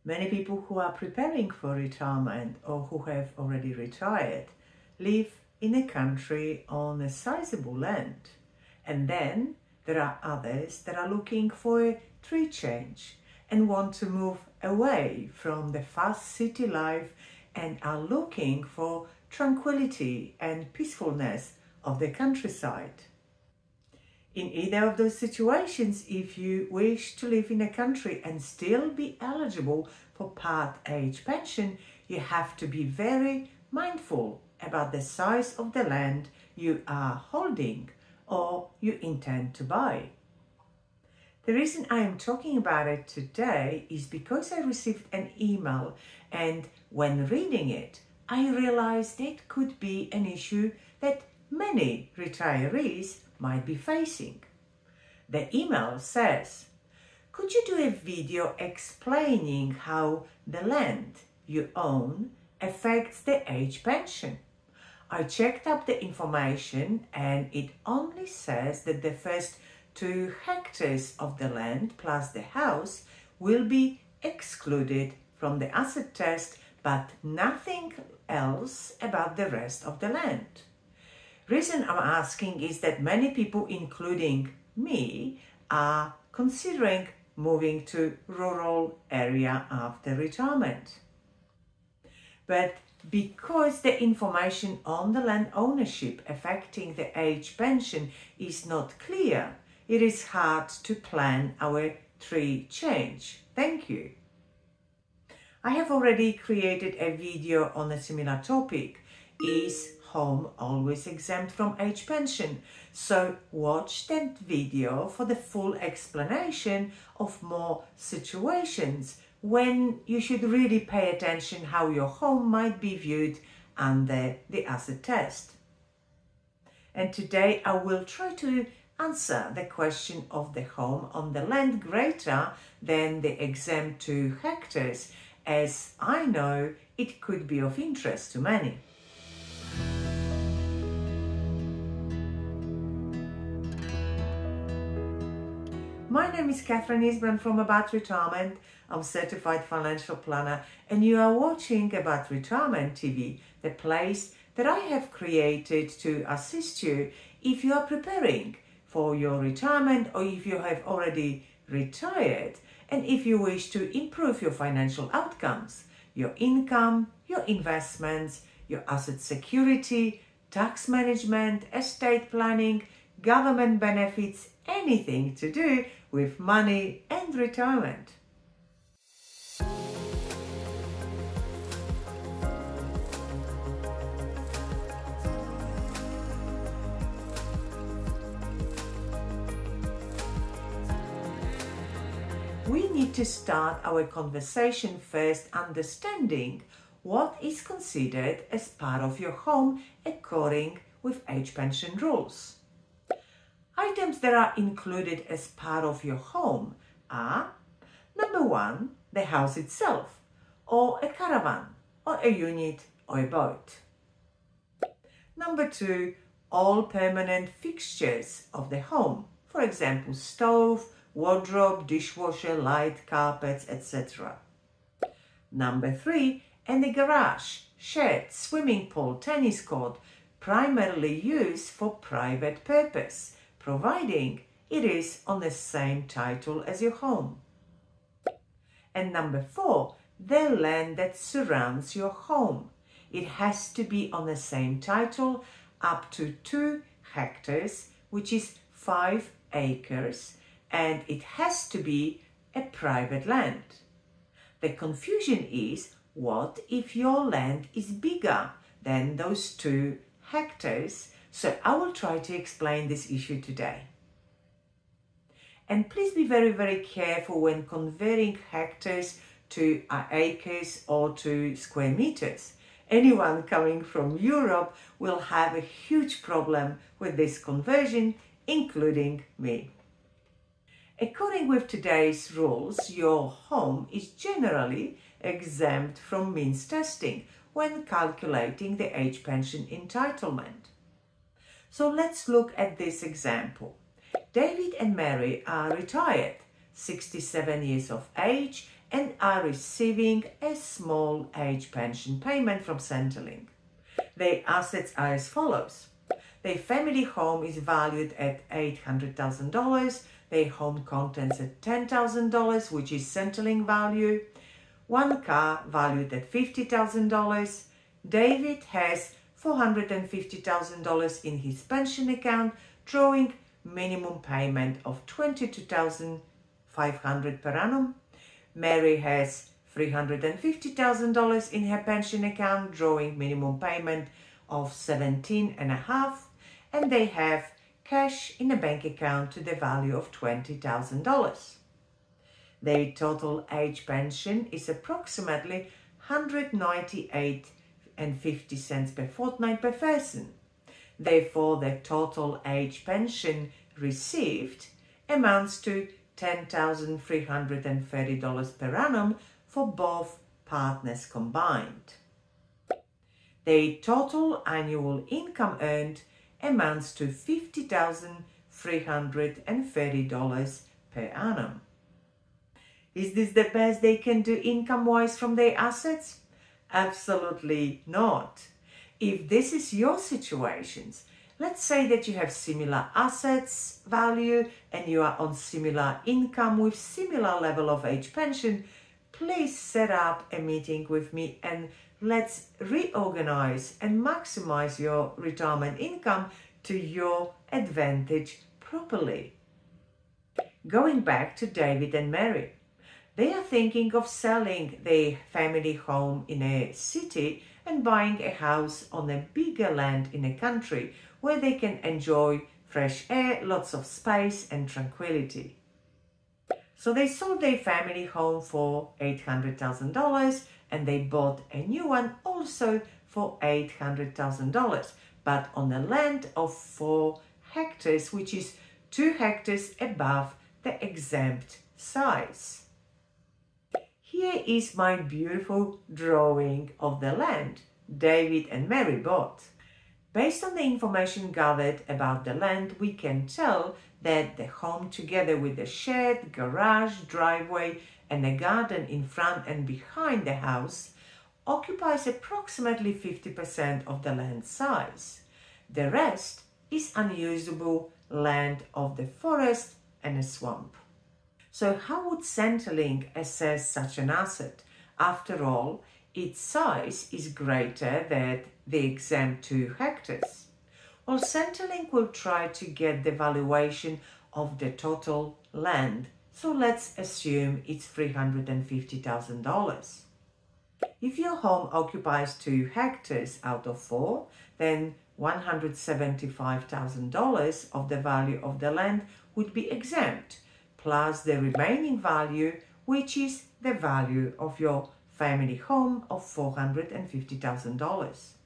Many people who are preparing for retirement or who have already retired live in a country on a sizable land. And then there are others that are looking for a tree change and want to move away from the fast city life and are looking for tranquility and peacefulness of the countryside. In either of those situations, if you wish to live in a country and still be eligible for part age pension, you have to be very mindful about the size of the land you are holding or you intend to buy. The reason I am talking about it today is because I received an email, and when reading it, I realized it could be an issue that many retirees might be facing. The email says, "Could you do a video explaining how the land you own affects the age pension?" I checked up the information and it only says that the first 2 hectares of the land plus the house will be excluded from the asset test, but nothing else about the rest of the land. Reason I'm asking is that many people, including me, are considering moving to rural area after retirement. But because the information on the land ownership affecting the age pension is not clear, it is hard to plan our tree change. Thank you. I have already created a video on a similar topic. Is home always exempt from age pension? So watch that video for the full explanation of more situations when you should really pay attention how your home might be viewed under the asset test. And today I will try to answer the question of the home on the land greater than the exempt 2 hectares, as I know it could be of interest to many. My name is Katherine Isbrandt from About Retirement. I'm certified financial planner and you are watching About Retirement TV, the place that I have created to assist you if you are preparing for your retirement or if you have already retired and if you wish to improve your financial outcomes, your income, your investments, your asset security, tax management, estate planning, government benefits, anything to do with money and retirement. We need to start our conversation first understanding what is considered as part of your home according with age pension rules. Items that are included as part of your home are: number 1, the house itself, or a caravan, or a unit, or a boat. Number 2, all permanent fixtures of the home, for example, stove, wardrobe, dishwasher, light, carpets, etc. Number 3, and the garage, shed, swimming pool, tennis court, primarily used for private purpose, providing it is on the same title as your home. And number 4, the land that surrounds your home. It has to be on the same title up to 2 hectares, which is 5 acres, and it has to be a private land. The confusion is, what if your land is bigger than those 2 hectares? So I will try to explain this issue today. And please be very, very careful when converting hectares to acres or to square meters. Anyone coming from Europe will have a huge problem with this conversion, including me. According with today's rules, your home is generally exempt from means testing when calculating the age pension entitlement. So let's look at this example. David and Mary are retired, 67 years of age, and are receiving a small age pension payment from Centrelink. Their assets are as follows. Their family home is valued at $800,000, their home contents at $10,000, which is Centrelink value, one car valued at $50,000. David has $450,000 in his pension account, drawing minimum payment of $22,500 per annum. Mary has $350,000 in her pension account, drawing minimum payment of $17,500, and they have cash in a bank account to the value of $20,000. Their total age pension is approximately $198.50 per fortnight per person. Therefore, the total age pension received amounts to $10,330 per annum for both partners combined. Their total annual income earned amounts to $50,330 per annum. Is this the best they can do income-wise from their assets? Absolutely not. If this is your situations, let's say that you have similar assets value and you are on similar income with similar level of age pension, please set up a meeting with me and let's reorganize and maximize your retirement income to your advantage properly. Going back to David and Mary, they are thinking of selling their family home in a city and buying a house on a bigger land in a country where they can enjoy fresh air, lots of space and tranquility. So they sold their family home for $800,000 and they bought a new one also for $800,000, but on a land of 4 hectares, which is 2 hectares above the exempt size. Here is my beautiful drawing of the land David and Mary bought. Based on the information gathered about the land, we can tell that the home, together with the shed, garage, driveway and a garden in front and behind the house, occupies approximately 50% of the land size. The rest is unusable land of the forest and a swamp. So how would Centrelink assess such an asset? After all, its size is greater than the exempt 2 hectares. Well, Centrelink will try to get the valuation of the total land, so let's assume it's $350,000. If your home occupies 2 hectares out of 4, then $175,000 of the value of the land would be exempt, plus the remaining value, which is the value of your family home of $450,000.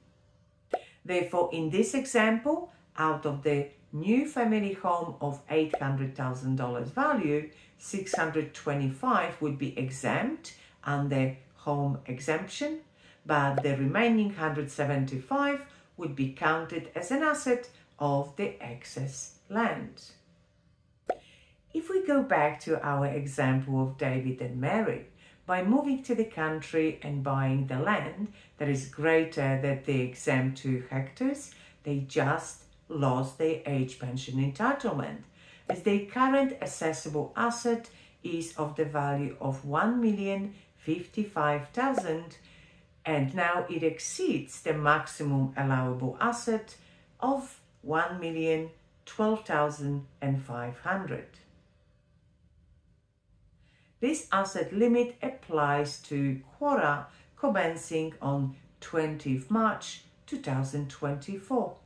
Therefore, in this example, out of the new family home of $800,000 value, $625,000 would be exempt under home exemption, but the remaining $175,000 would be counted as an asset of the excess land. If we go back to our example of David and Mary, by moving to the country and buying the land that is greater than the exempt 2 hectares, they just lost their age pension entitlement, as their current assessable asset is of the value of $1,055,000, and now it exceeds the maximum allowable asset of $1,012,500. This asset limit applies to quota commencing on 20th March 2024.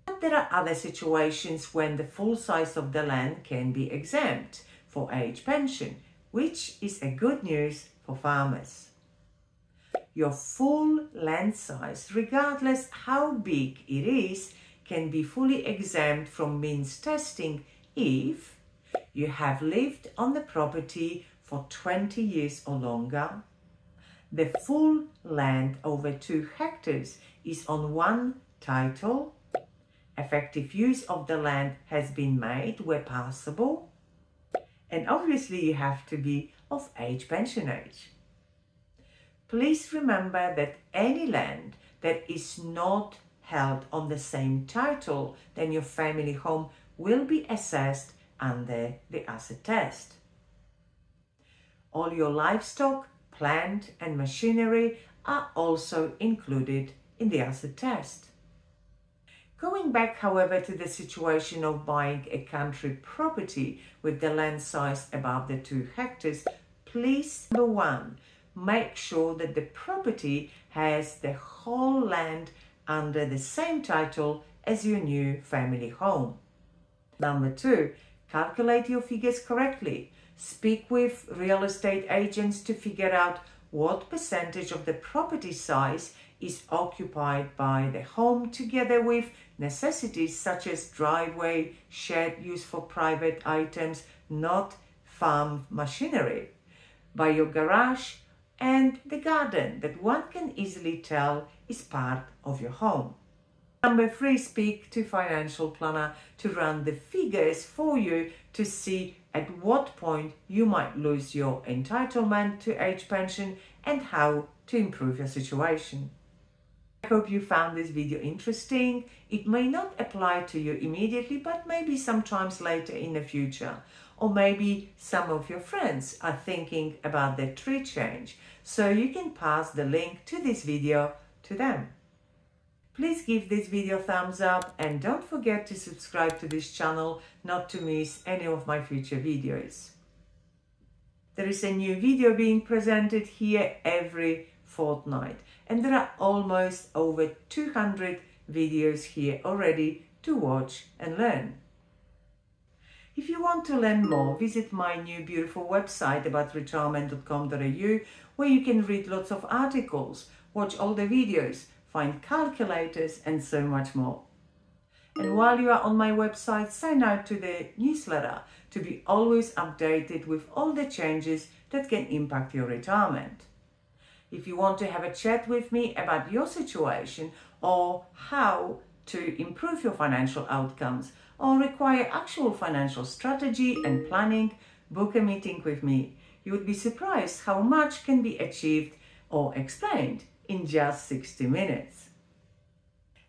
But there are other situations when the full size of the land can be exempt for age pension, which is a good news for farmers. Your full land size, regardless how big it is, can be fully exempt from means testing if you have lived on the property for 20 years or longer, the full land over 2 hectares is on one title, effective use of the land has been made where possible, and obviously you have to be of age pension age. Please remember that any land that is not held on the same title than your family home will be assessed under the asset test. All your livestock, plant and machinery are also included in the asset test. Going back, however, to the situation of buying a country property with the land size above the 2 hectares, please, number 1, make sure that the property has the whole land under the same title as your new family home. Number 2, calculate your figures correctly. Speak with real estate agents to figure out what percentage of the property size is occupied by the home, together with necessities such as driveway, shed used for private items, not farm machinery, by your garage and the garden that one can easily tell is part of your home. Number 3, speak to financial planner to run the figures for you to see at what point you might lose your entitlement to age pension and how to improve your situation. I hope you found this video interesting. It may not apply to you immediately, but maybe sometimes later in the future. Or maybe some of your friends are thinking about their tree change, so you can pass the link to this video to them. Please give this video a thumbs up and don't forget to subscribe to this channel not to miss any of my future videos. There is a new video being presented here every fortnight, and there are almost over 200 videos here already to watch and learn. If you want to learn more, visit my new beautiful website about retirement.com.au, where you can read lots of articles, watch all the videos, find calculators and so much more. And while you are on my website, sign up to the newsletter to be always updated with all the changes that can impact your retirement. If you want to have a chat with me about your situation or how to improve your financial outcomes, or require actual financial strategy and planning, book a meeting with me. You would be surprised how much can be achieved or explained in just 60 minutes.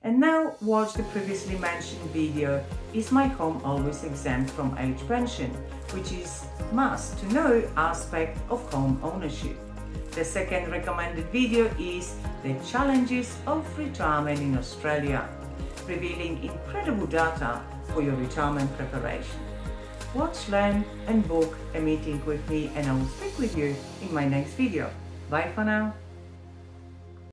And now watch the previously mentioned video, Is My Home Always Exempt from Age Pension?, which is must to know aspect of home ownership. The second recommended video is The Challenges of Retirement in Australia, revealing incredible data for your retirement preparation. Watch, learn and book a meeting with me, and I will speak with you in my next video. Bye for now.